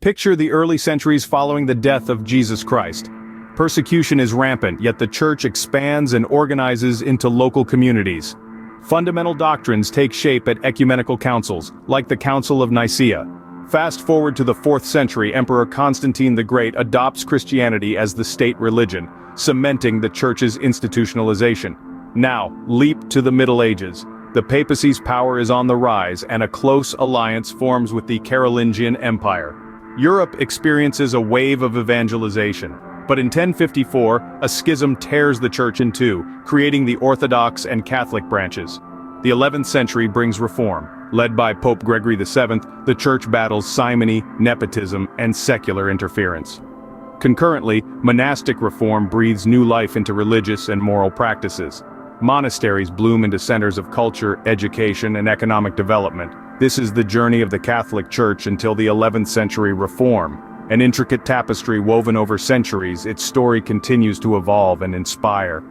Picture the early centuries following the death of Jesus Christ. Persecution is rampant, yet the church expands and organizes into local communities. Fundamental doctrines take shape at ecumenical councils, like the Council of Nicaea. Fast forward to the 4th century, Emperor Constantine the Great adopts Christianity as the state religion, cementing the church's institutionalization. Now, leap to the Middle Ages. The papacy's power is on the rise, and a close alliance forms with the Carolingian Empire. Europe experiences a wave of evangelization. But in 1054, a schism tears the church in two, creating the Orthodox and Catholic branches. The 11th century brings reform. Led by Pope Gregory VII, the church battles simony, nepotism, and secular interference. Concurrently, monastic reform breathes new life into religious and moral practices. Monasteries bloom into centers of culture, education, and economic development. This is the journey of the Catholic Church until the 11th century reform. An intricate tapestry woven over centuries, its story continues to evolve and inspire.